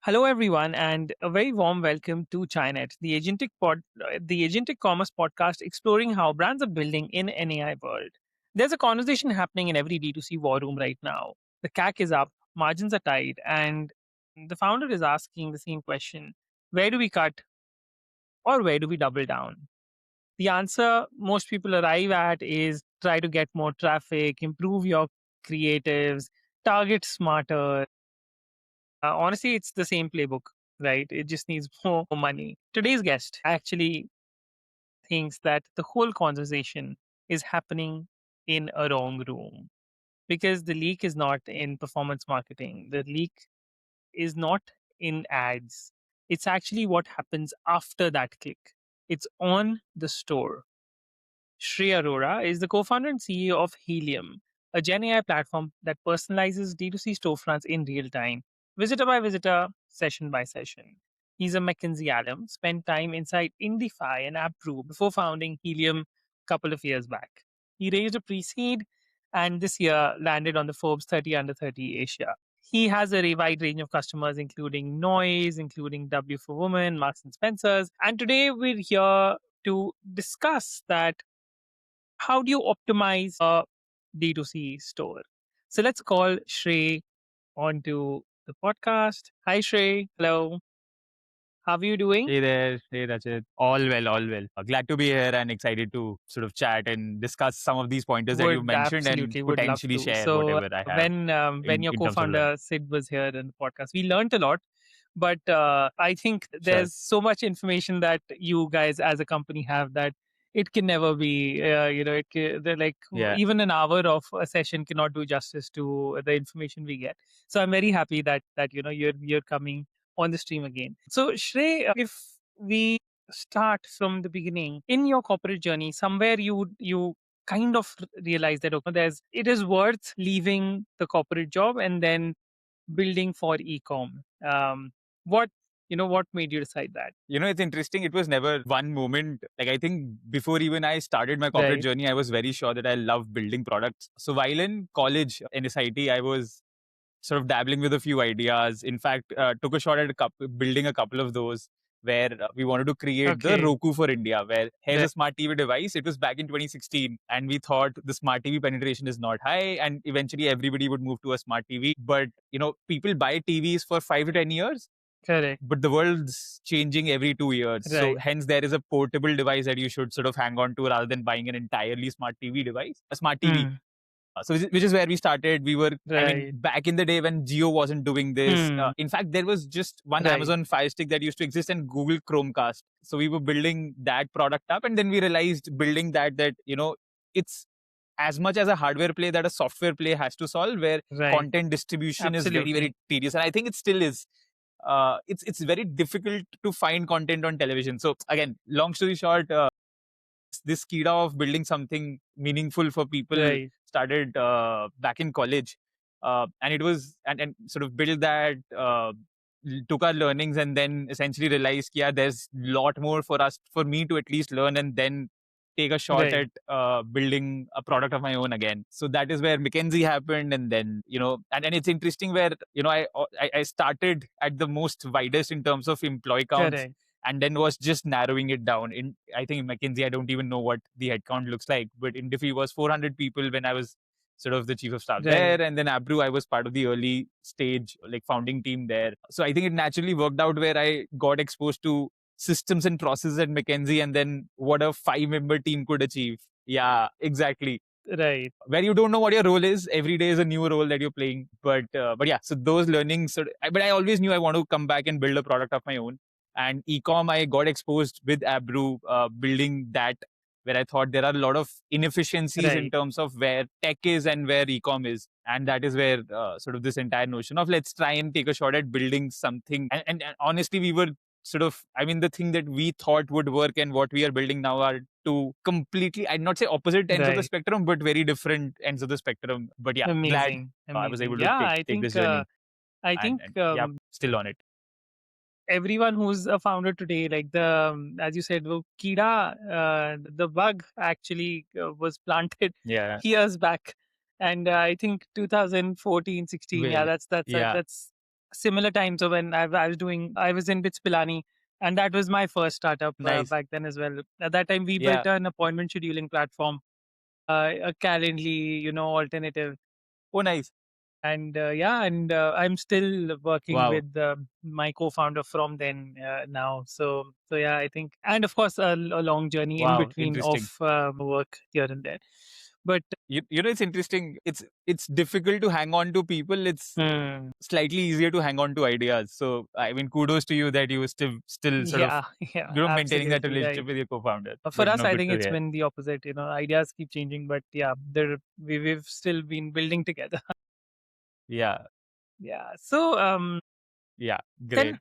Hello, everyone, and a very warm welcome to ChaiNet, the agentic commerce podcast exploring how brands are building in an AI world. There's a conversation happening in every D2C war room right now. The CAC is up, margins are tight, and the founder is asking the same question: where do we cut or where do we double down? The answer most people arrive at is try to get more traffic, improve your creatives, target smarter. Honestly, it's the same playbook, right? It just needs more money. Today's guest actually thinks that the whole conversation is happening in a wrong room because the leak is not in performance marketing. The leak is not in ads. It's actually what happens after that click. It's on the store. Shray Arora is the co-founder and CEO of Helium, a Gen AI platform that personalizes D2C storefronts in real time, visitor by visitor, session by session. He's a McKinsey alum, spent time inside Indify and AppBrew before founding Helium a couple of years back. He raised a pre-seed and this year landed on the Forbes 30 Under 30 Asia. He has a wide range of customers, including Noise, including W for Women, Marks and Spencers. And today we're here to discuss that how do you optimize a D2C store? So let's call Shray onto the podcast. Hi, Shray. Hello. How are you doing? Hey there, hey Rachit. All well, all well. Glad to be here and excited to sort of chat and discuss some of these pointers that you Would mentioned and absolutely would love potentially to. share So whatever I have when your in terms of learning. co-founder Sid was here in the podcast, we learned a lot. But I think Sure. there's so much information that you guys as a company have that it can never be. They're like Yeah. even an hour of a session cannot do justice to the information we get. So I'm very happy that you're coming on the stream again. So Shrey, if we start from the beginning in your corporate journey, somewhere you kind of realize that okay, there's it is worth leaving the corporate job and then building for ecom. What what made you decide that? It's interesting. It was never one moment. Like, I think before even I started my corporate Right. journey, I was very sure that I love building products. So while in college in SIT, I was sort of dabbling with a few ideas. In fact, took a shot at building a couple of those where we wanted to create the Okay. Roku for India, where here's Right. a smart TV device. It was back in 2016, and we thought the smart TV penetration is not high, and eventually everybody would move to a smart TV. But people buy TVs for 5 to 10 years, Correct. but the world's changing every 2 years. So Right. hence there is a portable device that you should sort of hang on to rather than buying an entirely smart TV device, a smart TV. Hmm. So which is where we started. We were, I mean, Right. back in the day when Geo wasn't doing this. Hmm. In fact, there was just one Right. Amazon Fire Stick that used to exist and Google Chromecast. So we were building that product up, and then we realized building that it's as much as a hardware play that a software play has to solve, where Right. content distribution is very Absolutely. very tedious, and I think it still is. It's very difficult to find content on television. So again, long story short, this kida of building something meaningful for people Right. started back in college, and it was and sort of build that, took our learnings, and then essentially realized, yeah, there's a lot more for me to at least learn, and then take a shot Right. at building a product of my own again. So that is where McKinsey happened, and then and it's interesting where I started at the most widest in terms of employee counts, Correct. and then was just narrowing it down. In I think in McKinsey, I don't even know what the headcount looks like, but in Diffie was 400 people when I was sort of the chief of staff Right. there, and then Abru, I was part of the early stage like founding team there. So I think it naturally worked out where I got exposed to systems and processes at McKinsey, and then what a 5-member team could achieve. Yeah, exactly. Right. Where you don't know what your role is. Every day is a new role that you're playing. But yeah, so those learnings. But I always knew I want to come back and build a product of my own. And ecom, I got exposed with Abru, building that, where I thought there are a lot of inefficiencies in Right. terms of where tech is and where ecom is, and that is where sort of this entire notion of let's try and take a shot at building something. And honestly, we were sort of, I mean, the thing that we thought would work and what we are building now are two completely, I'd not say opposite ends of the Right. spectrum, but very different ends of the spectrum. But yeah, glad Amazing. I was Amazing. able to Yeah, take this journey, I and, think and yeah, still on it. everyone who's a founder today, like the as you said, the Kida, the bug actually was planted Yeah. years back, and I think 2014, 16. Yeah, Well, that's yeah. that's similar times of when I was in Bitspilani, and that was my first startup Nice. back then as well. At that time, we Yeah. built an appointment scheduling platform, a Calendly, alternative. Oh, nice. And I'm still working Wow. with my co-founder from then now. So yeah, I think, and of course, a long journey in Wow. between of Interesting. work here and there. But You know, it's interesting. It's difficult to hang on to people. It's hmm, slightly easier to hang on to ideas. So I mean, kudos to you that you still sort of yeah, yeah, maintaining that absolutely relationship right. with your co-founder. For But us, no, I good think to it's hear. been the opposite. Ideas keep changing, but yeah, we've still been building together. Yeah. Yeah. So Yeah. then Great.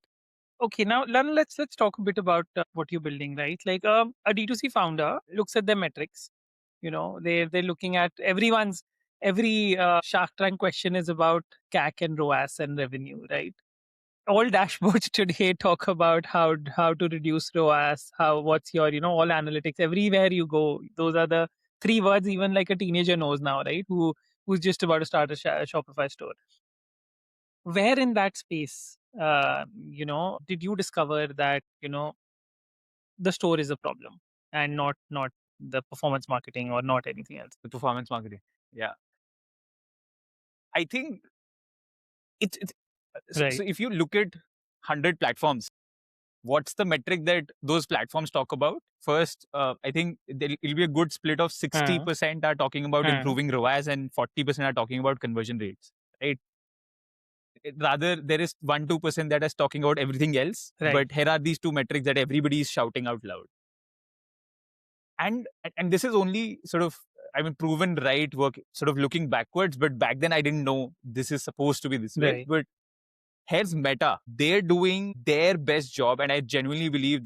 okay, now let's talk a bit about what you're building, right? Like a D2C founder looks at their metrics. They're looking at every Shark Tank question is about CAC and ROAS and revenue, right? All dashboards today talk about how to reduce ROAS, how what's your all analytics. Everywhere you go, those are the three words even like a teenager knows now, right? Who's just about to start a Shopify store. Where in that space, did you discover that the store is a problem and not the performance marketing or not anything else? The performance marketing. Yeah. I think it's so Right. if you look at 100 platforms, what's the metric that those platforms talk about? First, I think it'll be a good split of Hmm. 60% are talking about Hmm. improving ROAS and 40% are talking about conversion rates, right? Rather, there is 1-2% that is talking about everything else. Right. But here are these two metrics that everybody is shouting out loud. And this is only sort of, I mean, proven right work, sort of looking backwards. But back then, I didn't know this is supposed to be this way. Right. But here's Meta. They're doing their best job. And I genuinely believe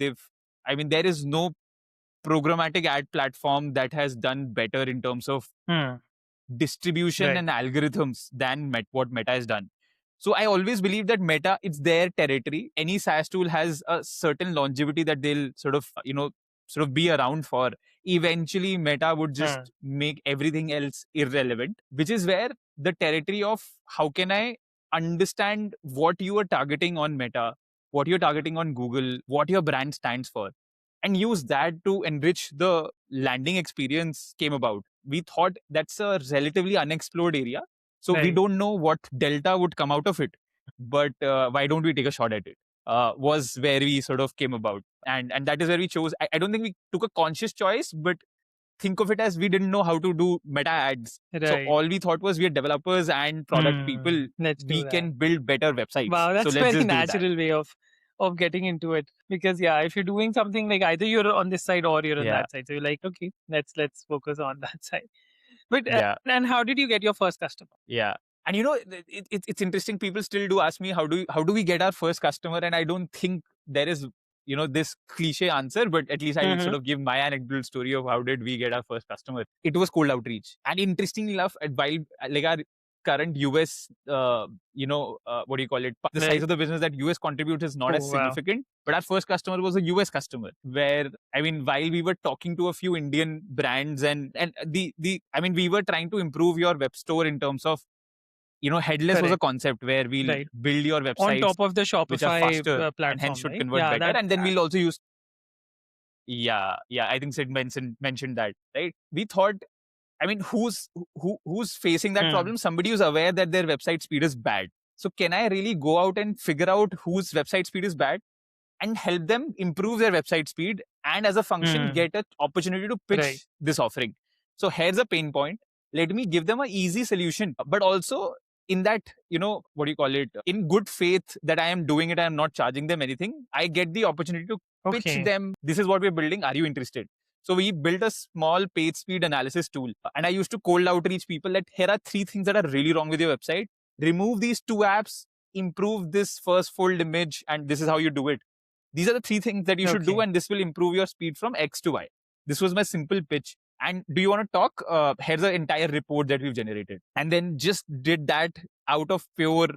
I mean, there is no programmatic ad platform that has done better in terms of Hmm. distribution Right. and algorithms than what Meta has done. So I always believe that Meta, it's their territory. Any SaaS tool has a certain longevity that they'll sort of, sort of be around for. Eventually, Meta would Hmm. just make everything else irrelevant, which is where the territory of how can I understand what you are targeting on Meta, what you're targeting on Google, what your brand stands for, and use that to enrich the landing experience came about. We thought that's a relatively unexplored area. So we Right. don't know what delta would come out of it. But why don't we take a shot at it? Was where we sort of came about. And that is where we chose. I don't think we took a conscious choice, but think of it as we didn't know how to do meta ads. So Right. all we thought was we are developers and product Hmm. people. Let's do We that. can build better websites. Wow, So that's a let's very just do that. natural way of getting into it. Because yeah, if you're doing something like either you're on this side or you're on Yeah. that side, so you're like, okay, let's focus on that side. But Yeah. and how did you get your first customer? Yeah. And it's interesting. People still do ask me how do we get our first customer, and I don't think there is this cliche answer, but at least I'll Mm-hmm. sort of give my anecdotal story of how did we get our first customer. It was cold outreach, and interestingly enough, while like our current US, what do you call it? The size Right. of the business that US contributes is not as Oh wow. significant, but our first customer was a US customer. Where I mean, while we were talking to a few Indian brands and the I mean, we were trying to improve your web store in terms of headless was a Correct. concept where we'll Right. build your On websites top of the which are Shopify faster and hence platform, should right? convert Yeah, better. that And then we'll also use, yeah, I think Sid mentioned that, right? We thought, I mean, who's facing that hmm, problem? Somebody who's aware that their website speed is bad. So can I really go out and figure out whose website speed is bad and help them improve their website speed, and as a function hmm, get an opportunity to right. pitch this offering? So here's a pain point. Let me give them a easy solution, but also in that, what do you call it, in good faith that I am doing it, I am not charging them anything. I get the opportunity to pitch Okay. them, this is what we're building, are you interested? So we built a small page speed analysis tool, and I used to cold outreach people that here are 3 things that are really wrong with your website. Remove these 2 apps, improve this first full image, and this is how you do it. These are the 3 things that you should do, Okay. and this will improve your speed from X to Y. This was my simple pitch. And do you want to talk? Here's the entire report that we've generated. And then just did that out of pure,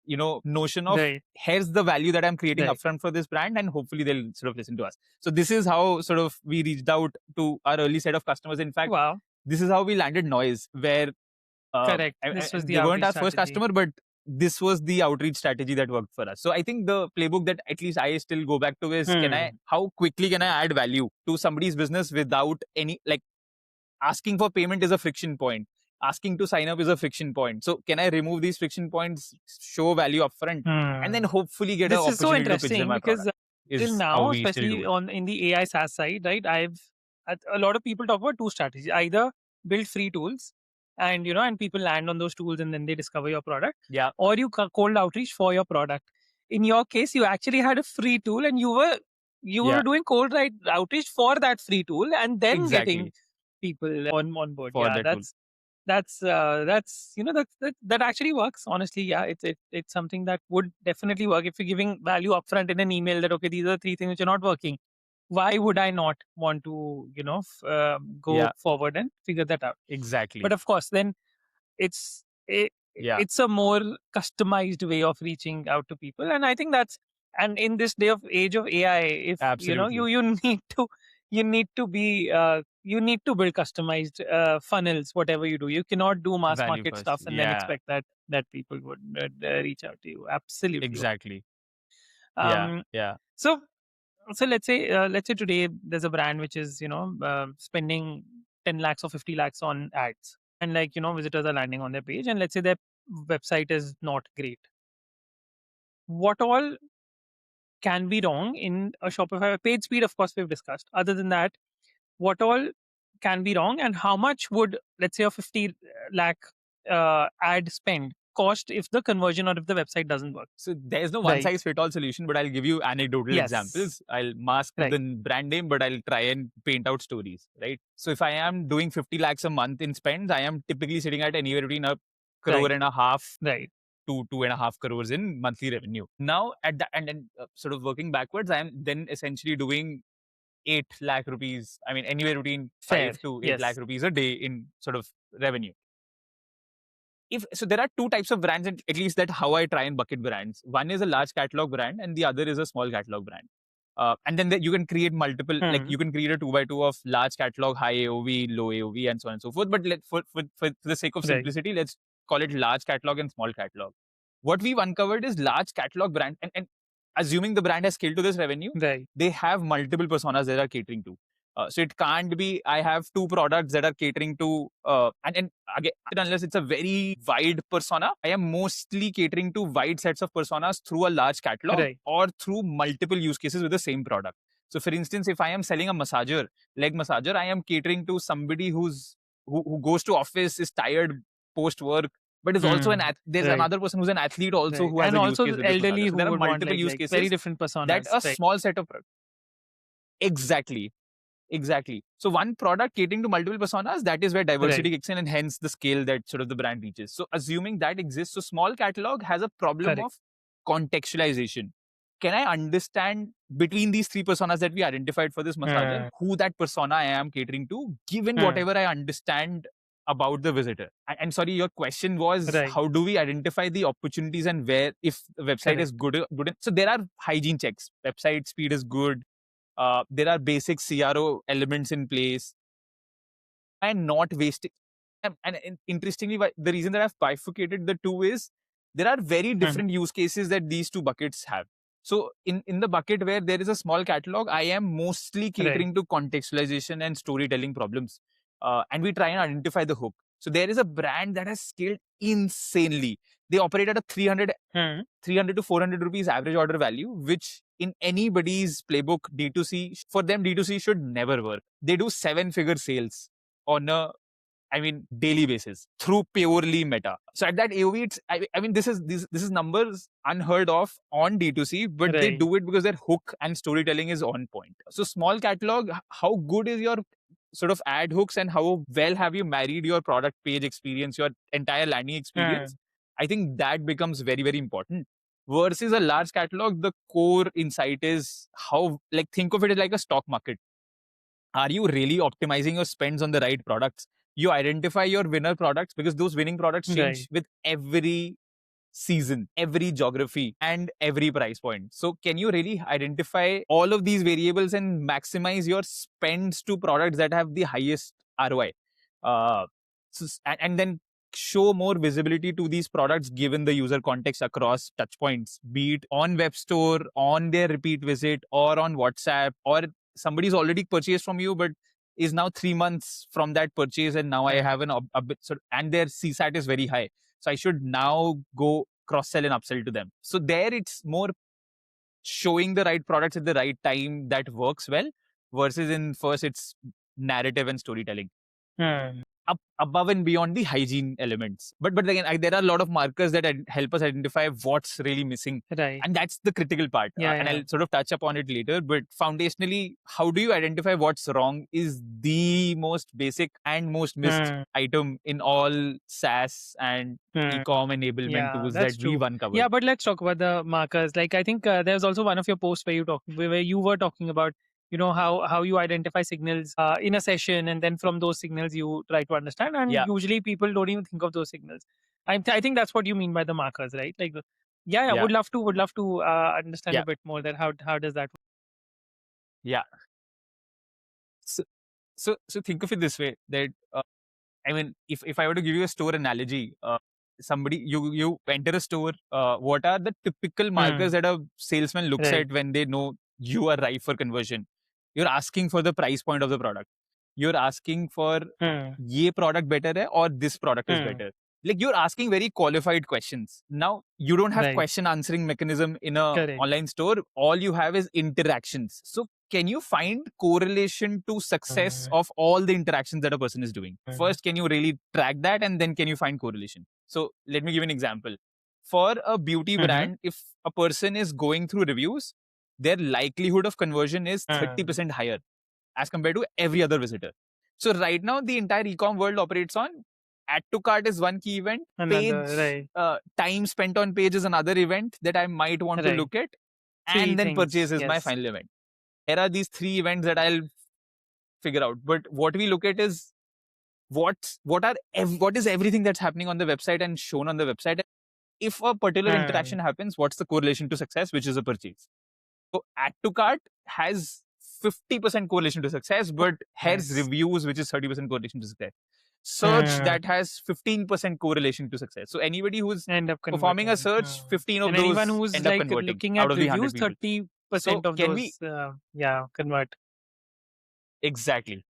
notion of Right. here's the value that I'm creating Right. upfront for this brand, and hopefully they'll sort of listen to us. So this is how sort of we reached out to our early set of customers. In fact, Wow. this is how we landed Noise, where Correct. This was the they weren't outreach our first strategy. customer, but this was the outreach strategy that worked for us. So I think the playbook that at least I still go back to is how quickly can I add value to somebody's business without any, like, asking for payment is a friction point. Asking to sign up is a friction point. So can I remove these friction points, show value upfront, and then hopefully get an This is so opportunity to pitch them interesting my because product? till Is how now, we still do especially it. on in the AI SaaS side, right? A lot of people talk about two strategies: either build free tools, and and people land on those tools and then they discover your product, Yeah, or you cold outreach for your product. In your case, you actually had a free tool and you were yeah, doing outreach for that free tool and then getting exactly. people on board. For Yeah, that tool. that actually works. Honestly, yeah, it's something that would definitely work if you're giving value upfront in an email that okay, these are three things which are not working. Why would I not want to go Yeah, forward and figure that out? exactly. But of course, then it's it, Yeah, it's a more customized way of reaching out to people, and I think that's and in this day of age of AI, if absolutely. you need to be you need to build customized funnels. Whatever you do, you cannot do mass Value market first. stuff and then Yeah, expect that people would reach out to you. Absolutely. exactly. Yeah, um yeah. so let's say today there's a brand which is spending 10 lakhs or 50 lakhs on ads, and visitors are landing on their page, and let's say their website is not great. What all can be wrong in a Shopify page speed? Of course, we've discussed. Other than that, what all can be wrong, and how much would, let's say, a 50 lakh ad spend cost if the conversion or if the website doesn't work? So there's no one Right. size fit all solution, but I'll give you anecdotal Yes. examples. I'll mask Right. the brand name, but I'll try and paint out stories, right? So if I am doing 50 lakhs a month in spends, I am typically sitting at anywhere between a crore Right. and a half Right. to 2.5 crores in monthly revenue. Now at that, and then sort of working backwards, I am then essentially doing 8 lakh rupees. I mean, anywhere between Fair. 5 to 8 lakh Yes. rupees a day in sort of revenue. If so, there are two types of brands, at least that how I try and bucket brands. One is a large catalog brand and the other is a small catalog brand. And then you can create multiple, like Hmm. you can create a 2x2 of large catalog, high AOV, low AOV, and so on and so forth. But for the sake of Right. simplicity, let's call it large catalog and small catalog. What we've uncovered is large catalog brand, and assuming the brand has scaled to this revenue, Right. they have multiple personas they are catering to. So it can't be I have two products that are catering to, and again, unless it's a very wide persona, I am mostly catering to wide sets of personas through a large catalog Right. or through multiple use cases with the same product. So for instance, if I am selling a massager, leg massager, I am catering to somebody who goes to office, is tired post work, but is also Hmm. there's Right. another person who's an athlete also Right. who has And a use also case the with this elderly massager. So who there are would want multiple use like very cases different that personas. a Right. small set of exactly. Exactly. So one product catering to multiple personas, that is where Right. diversity kicks in and hence the scale that sort of the brand reaches. So assuming that exists, so small catalog has a problem Correct. of contextualization. Can I understand between these three personas that we identified for this massager, Hmm. who that persona I am catering to, given Hmm. whatever I understand about the visitor? And sorry, your question was Right. how do we identify the opportunities and where if the website is Correct. good. So there are hygiene checks. Website speed is good, there are basic CRO elements in place and not wasting. And interestingly, the reason that I've bifurcated the two is there are very Hmm. different use cases that these two buckets have. So in the bucket where there is a small catalog, I am mostly Right. catering to contextualization and storytelling problems. And we try and identify the hook. So there is a brand that has scaled insanely. They operate at a Hmm. 300 to 400 rupees average order value, which in anybody's playbook, D2C, for them, D2C should never work. They do 7-figure sales on a, I mean, daily basis through purely meta. So at that AOV, I mean, this is numbers unheard of on D2C, but they Right. do it because their hook and storytelling is on point. So small catalog, how good is your sort of ad hooks and how well have you married your product page experience, your entire landing Hmm. experience? I think that becomes very, very important. Versus a large catalog, the core insight is how, like, think of it as like a stock market. Are you really optimizing your spends on the right products? You identify your winner products because those winning products Right. change with every season, every geography, and every price point. So, can you really identify all of these variables and maximize your spends to products that have the highest ROI? Uh, and then show more visibility to these products given the user context across touch points, be it on web store, on their repeat visit, or on WhatsApp, or somebody's already purchased from you, but is now 3 months from that purchase, and now I have a bit, so, and their CSAT is very high. So I should now go cross sell and upsell to them. So there it's more showing the right products at the right time that works well, versus in first it's narrative and storytelling up above and beyond the hygiene elements. But again, there are a lot of markers that help us identify what's really missing, Right. and that's the critical part. And I'll sort of touch upon it later. But foundationally, how do you identify what's wrong is the most basic and most missed item in all SaaS and e-com enablement Yeah, tools that's that we've true. uncovered. Yeah, but let's talk about the markers. Like I think there's also one of your posts where you were talking about how you identify signals in a session, and then from those signals you try to understand. And Yeah, usually people don't even think of those signals. I think that's what you mean by the markers, right? Like, yeah, yeah, would love to understand yeah, a bit more that how does that yeah. So, so think of it this way that I mean, if I were to give you a store analogy, somebody you enter a store, what are the typical work? markers that a salesman looks Right. at when they know you are ripe for conversion? You're asking for the price point of the product. You're asking for Hmm. ये product better है or this product is Hmm. better. Like you're asking very qualified questions. Now you don't have Right. question answering mechanism in a Correct. online store. All you have is interactions. So can you find correlation to success Hmm. of all the interactions that a person is doing? Hmm. First, can you really track that, and then can you find correlation? So let me give an example. For a beauty Mm-hmm. brand, if a person is going through reviews, their likelihood of conversion is Hmm. 30% higher as compared to every other visitor. So right now, the entire e-com world operates on add to cart is one key event, Another, page right. time spent on page is another event that I might want to Right. look at, Three and then things. purchase is my Yes. final event. There are these three events that I'll figure out. But what we look at is what is everything that's happening on the website and shown on the website. If a particular Hmm. interaction happens, what's the correlation to success, which is a purchase? So add to cart has 50% correlation to success, but has Yes. reviews, which is 30% correlation to success. Search Hmm. that has 15% correlation to success. So anybody who's End up performing a converting. search, Hmm. 15 of And anyone those who's end up like converting looking out at of the reviews, 100 people. 30% So of can we those, convert. exactly,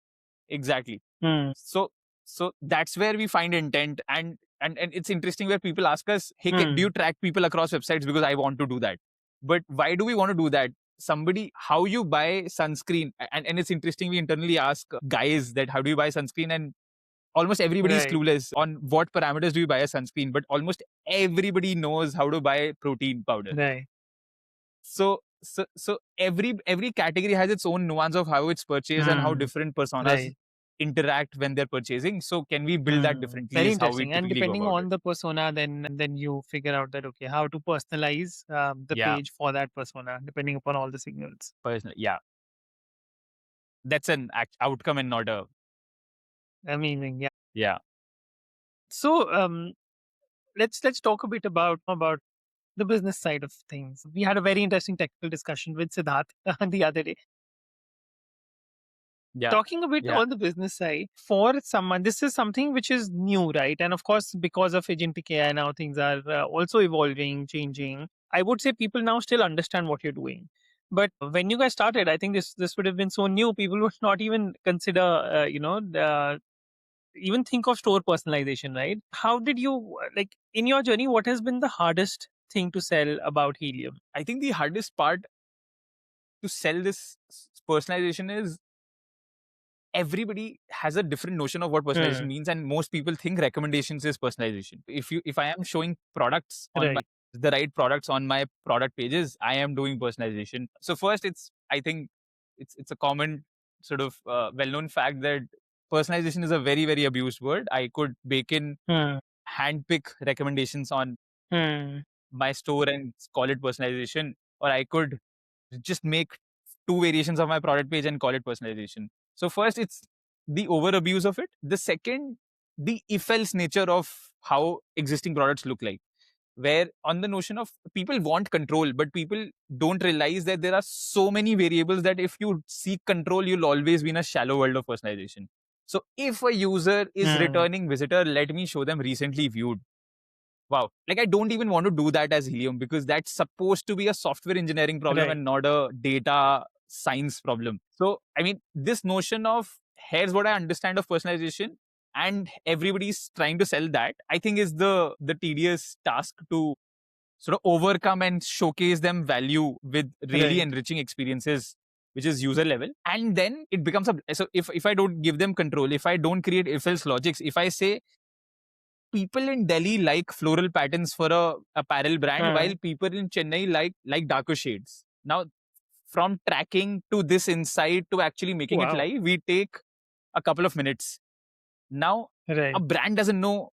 exactly. Hmm. So that's where we find intent, and it's interesting where people ask us, hey, do Hmm. you track people across websites? Because I want to do that. But why do we want to do that? Somebody, how you buy sunscreen, and it's interesting, we internally ask guys that how do you buy sunscreen, and almost everybody is Right. clueless on what parameters do you buy a sunscreen, but almost everybody knows how to buy protein powder. Right. So every category has its own nuance of how it's purchased and how Hmm. different personas Right. interact when they're purchasing. So can we build that Hmm. differently Very is how we interesting. And typically go depending about on it. the persona, then you figure out that okay, how to personalize the Yeah, page for that persona, depending upon all the signals. personally, yeah, that's an outcome and not a Amazing. Yeah. yeah, So let's talk a bit about the business side of things. We had a very interesting technical discussion with Siddharth the other day. yeah, Talking a bit yeah, on the business side, for someone, this is something which is new, right? And of course, because of agentic AI, now things are also evolving, changing. I would say people now still understand what you're doing. But when you guys started, I think this would have been so new. People would not even consider, even think of store personalization, right? How did you like in your journey? What has been the hardest thing to sell about Helium? I think the hardest part to sell this personalization is everybody has a different notion of what personalization Hmm. means, and most people think recommendations is personalization. If I am showing products on my Right. the right products on my product pages, I am doing personalization. So first, it's I think it's a common sort of well-known fact that personalization is a very abused word. I could bake in Hmm. handpick recommendations on Hmm. my store and call it personalization, or I could just make two variations of my product page and call it personalization. So first, it's the over abuse of it. The second, the if else nature of how existing products look like, where on the notion of people want control, but people don't realize that there are so many variables that if you seek control, you'll always be in a shallow world of personalization. So if a user is Hmm. returning visitor, let me show them recently viewed. Wow. Like I don't even want to do that as Helium because that's supposed to be a software engineering problem Right. and not a data science problem. So, I mean, this notion of here's what I understand of personalization and everybody's trying to sell that, I think is the tedious task to sort of overcome and showcase them value with really Right. enriching experiences which is user level, and then it becomes a so if I don't give them control, if I don't create if else logics, if I say people in Delhi like floral patterns for a apparel brand, while Hmm. people in Chennai like darker shades. Now, from tracking to this insight to actually making it Wow. live, we take a couple of minutes. Now, a Right. brand doesn't know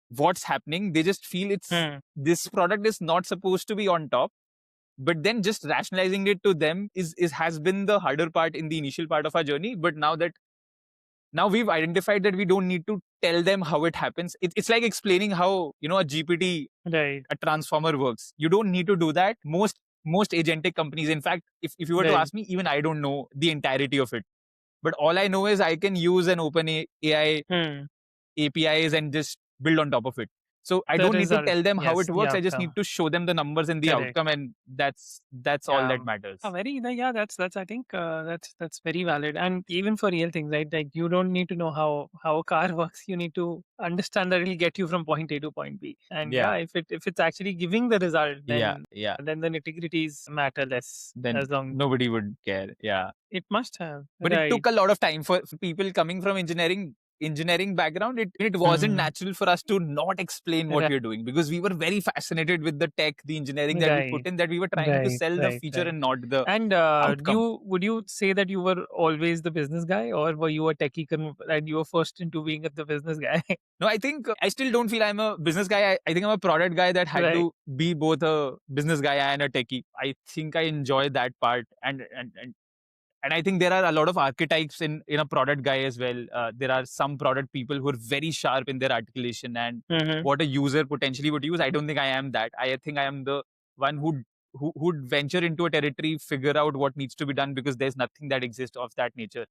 what's happening. They just feel it's Hmm. this product is not supposed to be on top. But then just rationalizing it to them is has been the harder part in the initial part of our journey. But now we've identified that we don't need to tell them how it happens. It's like explaining how a GPT, Right. a transformer works. You don't need to do that. Most agentic companies, in fact, if you were to Right. ask me, even I don't know the entirety of it. But all I know is I can use an open AI Hmm. APIs and just build on top of it. So I The don't need to result. tell them how Yes. it The works. I just need outcome. to show them the numbers and the Correct. outcome, and that's all Yeah. that matters. Yeah, that's I think that's very valid, and even for real things, right? Like you don't need to know how a car works. You need to understand that it'll get you from point A to point B. And yeah, Yeah, if it's actually giving the result, yeah, yeah. then the nitty-gritties matter less, Then as long nobody would care. Yeah. it must have. But it Right. took a lot of time for people coming from engineering background. It wasn't Hmm. natural for us to not explain what Right. we're doing because we were very fascinated with the tech, the engineering that we put Right. in, that we were trying to Right. sell the Right. feature Right. and not the And outcome. would you say that you were always the business guy, or were you a techie and you were forced into being the business guy? No, I think I still don't feel I'm a business guy. I think I'm a product guy that had Right. to be both a business guy and a techie. I think I enjoy that part, and I think there are a lot of archetypes in a product guy as well. There are some product people who are very sharp in their articulation and Mm-hmm. what a user potentially would use. I don't think I am that. I think I am the one who'd venture into a territory, figure out what needs to be done because there's nothing that exists of that nature,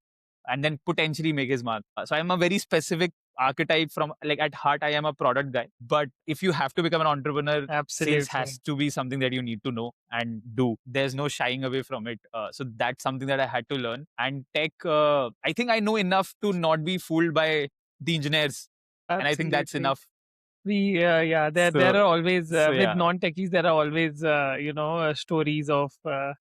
and then potentially make his mark. So I'm a very specific archetype from, like, at heart I am a product guy. But if you have to become an entrepreneur, sales has Absolutely. to be something that you need to know and do. There's no shying away from it. So that's something that I had to learn. And tech, I think I know enough to not be fooled by the engineers, and I think that's Absolutely. enough. Yeah, there So are always so with yeah. non-techies there are always stories of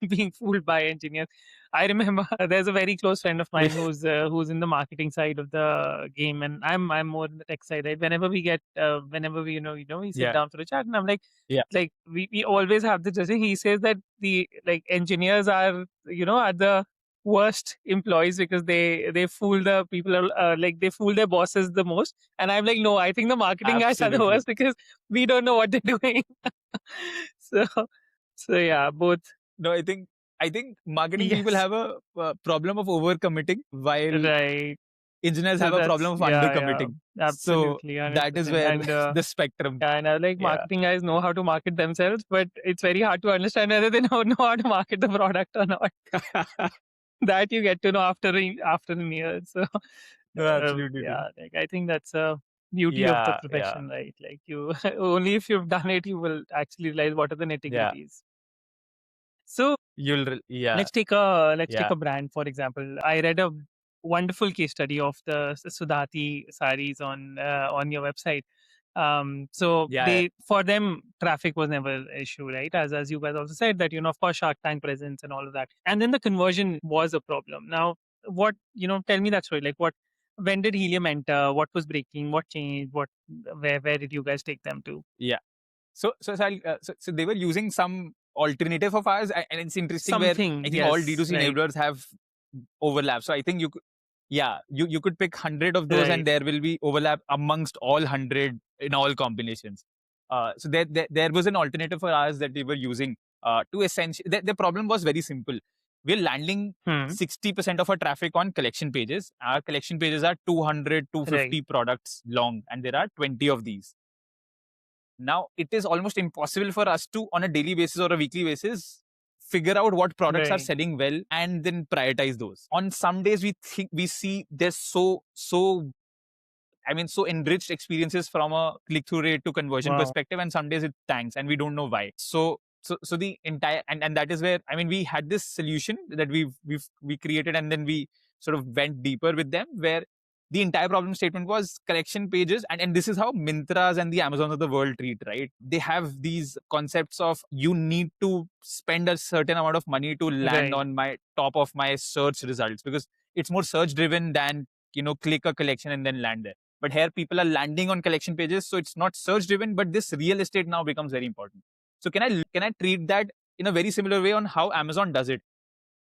being fooled by engineers. I remember there's a very close friend of mine who's in the marketing side of the game, and I'm more in the tech side. Right? Whenever we we sit Yeah. down for a chat, and I'm Yeah. like we always have the judging. He says that the like engineers are the worst employees because they fool the people, like they fool their bosses the most. And I'm like, no, I think the marketing guys are the Absolutely. worst because we don't know what they're doing. so, so yeah, both. No, I think marketing people Yes, have a problem of overcommitting, while right. engineers So have a that's problem of yeah, undercommitting. So absolutely, hundred that is percent. where And the spectrum. yeah, and I like Yeah. marketing guys know how to market themselves, but it's very hard to understand whether they know how to market the product or not. That you get to know after a year. So No, absolutely true. yeah, like I think that's a beauty of the Yeah, yeah, profession, right? Like you only if you've done it, you will actually realize what are the nitty yeah. gritties. So Yeah, let's take yeah, a brand for example. I read a wonderful case study of the Sudhati saris on your website. So yeah. they for them traffic was never an issue, right? As you guys also said that of course Shark Tank presence and all of that, and then the conversion was a problem. Now, what tell me that story. Like what when did Helium enter? What was breaking? What changed? Where did you guys take them to? Yeah. So they were using some alternative of ours, and it's interesting where Something, I think all yes, D2C right, enablers have overlap. So I think you could pick 100 of those, and right. there will be overlap amongst all 100 in all combinations. So there was an alternative for ours that we were using to essentially. The problem was very simple. We're landing Hmm. 60% of our traffic on collection pages. Our collection pages are 200, Right. 250 products long, and there are 20 of these. Now, it is almost impossible for us to, on a daily basis or a weekly basis, figure out what products are Right. selling well and then prioritize those. On some days we see there's so enriched experiences from a click-through rate to conversion Wow. perspective, and some days it tanks, and we don't know why. So the entire and that is where, I mean, we had this solution that we created, and then we sort of went deeper with them, where the entire problem statement was collection pages, and this is how Mintras and the Amazons of the world treat, right? They have these concepts of, you need to spend a certain amount of money to land Right. on my top of my search results, because it's more search driven than click a collection and then land there. But here people are landing on collection pages, so it's not search driven, but this real estate now becomes very important. So can I treat that in a very similar way on how Amazon does it?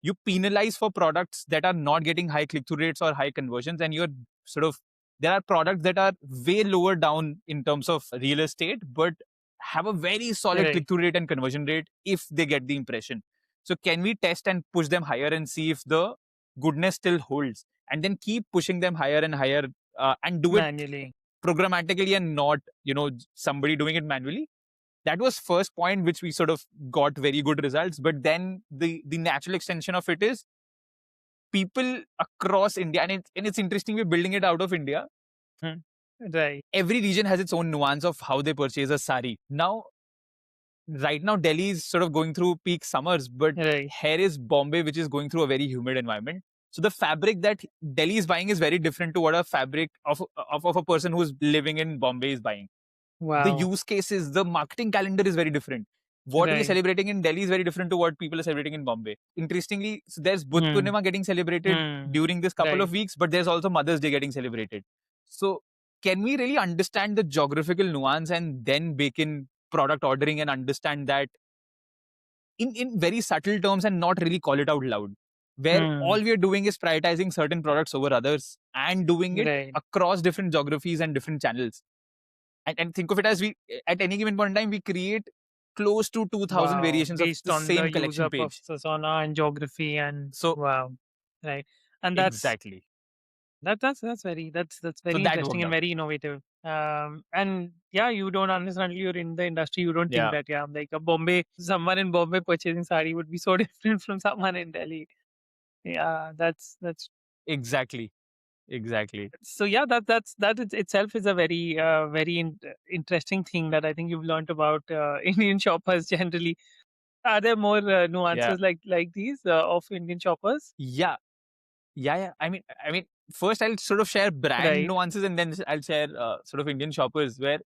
You penalize for products that are not getting high click-through rates or high conversions, and you're sort of, there are products that are way lower down in terms of real estate, but have a very solid Right. click-through rate and conversion rate if they get the impression. So can we test and push them higher and see if the goodness still holds, and then keep pushing them higher and higher, and do it Manually. programmatically and not somebody doing it manually? That was first point which we sort of got very good results. But then the natural extension of it is people across India, and it's interesting, we're building it out of India. Hmm. Right. Every region has its own nuance of how they purchase a sari. Now, right now, Delhi is sort of going through peak summers, but Right. here is Bombay, which is going through a very humid environment. So the fabric that Delhi is buying is very different to what a fabric of a person who's living in Bombay is buying. The Wow. use cases, the marketing calendar is very different. What we are Right. celebrating in Delhi is very different to what people are celebrating in Bombay. Interestingly, so there's Budh Hmm. Purnima getting celebrated Hmm. during this couple Right. of weeks, but there's also Mother's Day getting celebrated. So can we really understand the geographical nuance and then bake in product ordering and understand that in very subtle terms and not really call it out loud? Where Hmm. all we are doing is prioritizing certain products over others and doing it Right. across different geographies and different channels. And think of it as, we at any given point in time we create close to 2000 Wow. variations of Based the on the same use collection up of page. Sasana and geography and So wow. Right. And exactly. that's So very that interesting worked and out. very innovative. And yeah, you don't understand, you're in the industry, you don't think Yeah, that, yeah, like a Bombay, someone in Bombay purchasing sari would be so different from someone in Delhi. Yeah, that's exactly. Exactly. so yeah, itself is a very interesting thing that I think you've learned about Indian shoppers generally. Are there more Yeah. nuances like these of Indian shoppers? Yeah. Yeah. I mean, first I'll sort of share brand Right. nuances, and then I'll share sort of Indian shoppers, where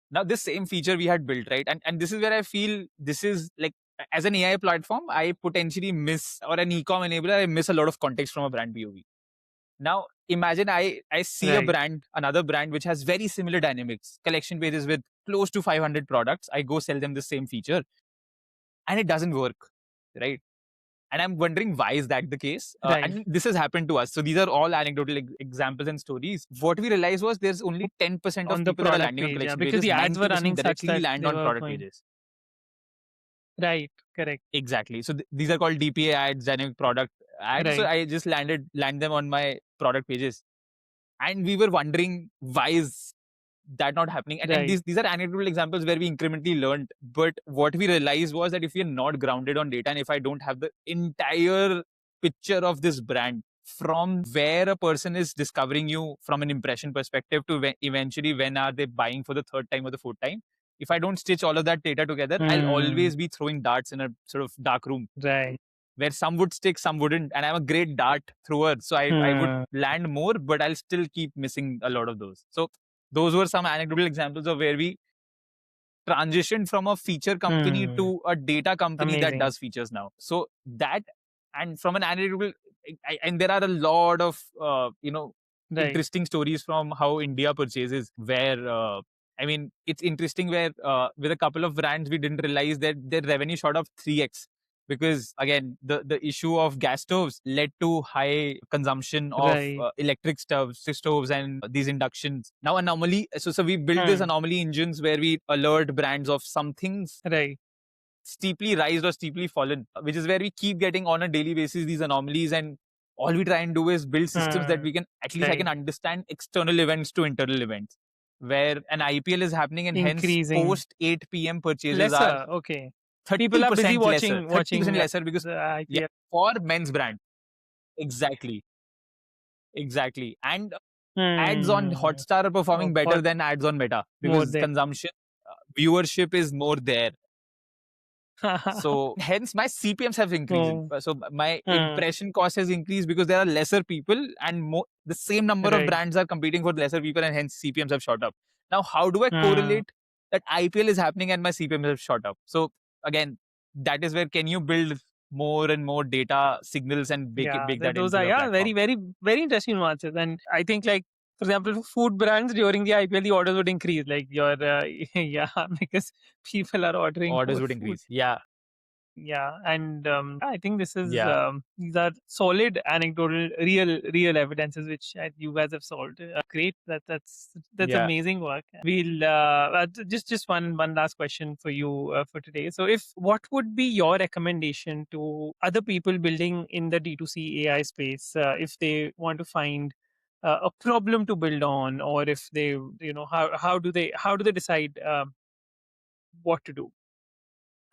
now this same feature we had built, right? And this is where I feel this is like, as an AI platform, I potentially miss, or an e-com enabler, I miss a lot of context from a brand POV. Now, imagine I see a Right. brand, another brand which has very similar dynamics, collection pages with close to 500 products. I go sell them the same feature, and it doesn't work, right? And I'm wondering, why is that the case? Right. And this has happened to us. So these are all anecdotal examples and stories. What we realized was there's only 10% of On the people that are product landing on page, yeah, collection because pages, the ads were 90% running such directly that land they on were product going pages. right. Correct. Exactly. So these are called DPA ads, dynamic product ads. So Right. I just land them on my product pages. And we were wondering, why is that not happening? And Right. these are anecdotal examples where we incrementally learned. But what we realized was that if we are not grounded on data, and if I don't have the entire picture of this brand, from where a person is discovering you from an impression perspective to eventually when are they buying for the third time or the fourth time, if I don't stitch all of that data together, I'll Hmm. always be throwing darts in a sort of dark room Right. where some would stick, some wouldn't. And I'm a great dart thrower. So I would Hmm. land more, but I'll still keep missing a lot of those. So those were some anecdotal examples of where we transitioned from a feature company Hmm. to a data company that Amazing. does features now. So that, and from an analytical, and there are a lot of Right. interesting stories from how India purchases. Where I mean, it's interesting where with a couple of brands we didn't realize that their revenue shot up 3x, because again the issue of gas stoves led to high consumption of Right. electric stoves and these inductions. Now anomaly, so we built this Hmm. anomaly engines where we alert brands of some things Right. steeply rise or steeply fallen, which is where we keep getting on a daily basis these anomalies. And all we try and do is build systems that Hmm. we can, at least I can Right. understand external events to internal events, where an IPL is happening and hence Increasing post 8 p.m. purchases are lesser. Okay. People are busy 30% lesser, watching 30% watching lesser because the yeah, IPL. for men's brand. Exactly. Exactly. And ads on Hmm. Hotstar are performing better Hot than ads on Meta more because there. consumption, viewership is more there. So hence my CPMs have increased. Oh, So my hmm. impression cost has increased because there are lesser people and more the same number of Right. brands are competing for lesser people and hence CPMs have shot up. Now how do I Hmm. correlate that IPL is happening and my CPMs have shot up? So again, that is where can you build more and more data signals and Yeah, bake that those into are, your yeah, platform. very, very, very interesting nuances. And I think, like, for example, for food brands during the IPL, the orders would increase. Like your yeah, because people are ordering Orders more would food. increase. Yeah. Yeah, and I think this is Yeah. these are solid anecdotal, real evidences which you guys have solved. Great, that's Yeah. amazing work. We'll just one last question for you for today. So, if what would be your recommendation to other people building in the D2C AI space if they want to find a problem to build on, or if they, how do they decide what to do?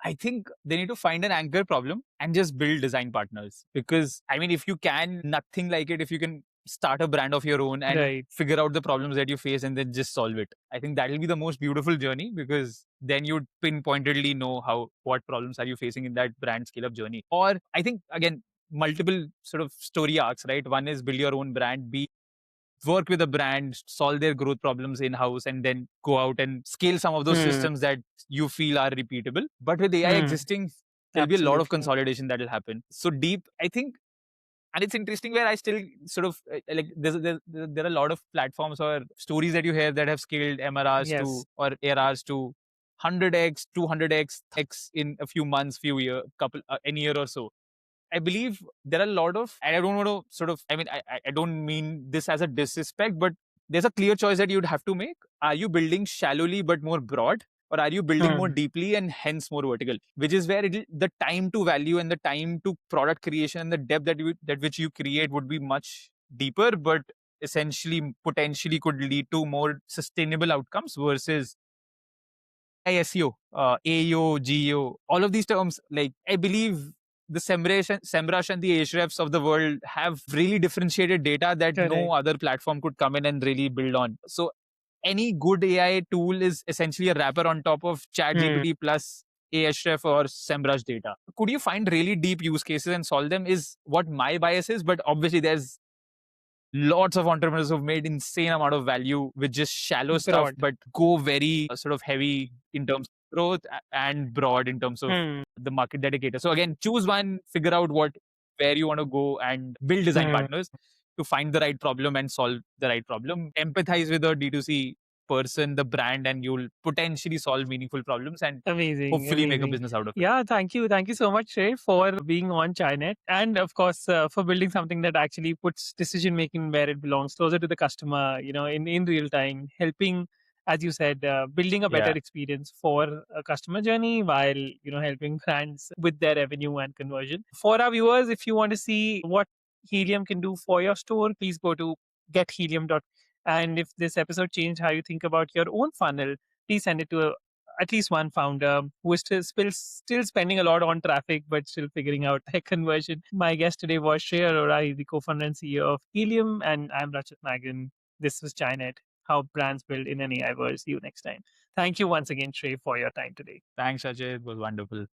I think they need to find an anchor problem and just build design partners. Because, I mean, if you can, nothing like it, if you can start a brand of your own and Right. figure out the problems that you face and then just solve it. I think that will be the most beautiful journey because then you'd pinpointedly know what problems are you facing in that brand scale up journey. Or I think, again, multiple sort of story arcs, right? One is build your own brand, B, work with a brand, solve their growth problems in house, and then go out and scale some of those Hmm. systems that you feel are repeatable. But with AI Hmm. existing, there'll be a lot of Absolutely. consolidation that will happen. So deep, I think, and it's interesting where I still sort of like there are a lot of platforms or stories that you hear that have scaled MRRs Yes. to or ARRs to 100x, 200x, x in a few months, few year, couple, any year or so. I believe there are a lot of, and I don't want to sort of, I mean, I don't mean this as a disrespect, but there's a clear choice that you'd have to make. Are you building shallowly but more broad? Or are you building more Hmm. deeply and hence more vertical? Which is where the time to value and the time to product creation and the depth that which you create would be much deeper, but essentially potentially could lead to more sustainable outcomes versus SEO, AEO, GEO, all of these terms, like I believe the Semrush and the Ahrefs of the world have really differentiated data that no Correct. other platform could come in and really build on. So any good AI tool is essentially a wrapper on top of Hmm. ChatGPT plus Ahref or Semrush data. Could you find really deep use cases and solve them is what my bias is, but obviously there's lots of entrepreneurs who've made insane amount of value with just shallow stuff Broad. but go very sort of heavy in terms of growth and broad in terms of Hmm. the market dedicator. So again, choose one, figure out where you want to go and build design Hmm. partners to find the right problem and solve the right problem. Empathize with the D2C person, the brand, and you'll potentially solve meaningful problems and Amazing. hopefully make a Amazing. business out of it. Yeah. Thank you. Thank you so much, Shay, for being on ChaiNet. And of course, for building something that actually puts decision making where it belongs, closer to the customer, in real time, helping, as you said, building a better Yeah. experience for a customer journey while, helping brands with their revenue and conversion. For our viewers, if you want to see what Helium can do for your store, please go to gethelium.com. And if this episode changed how you think about your own funnel, please send it to at least one founder who is still spending a lot on traffic but still figuring out their conversion. My guest today was Shray Arora. He's the co-founder and CEO of Helium, and I'm Rachit Magan. This was ChaiNet, how brands build in an AI world. See you next time. Thank you once again, Shay, for your time today. Thanks, Ajay. It was wonderful.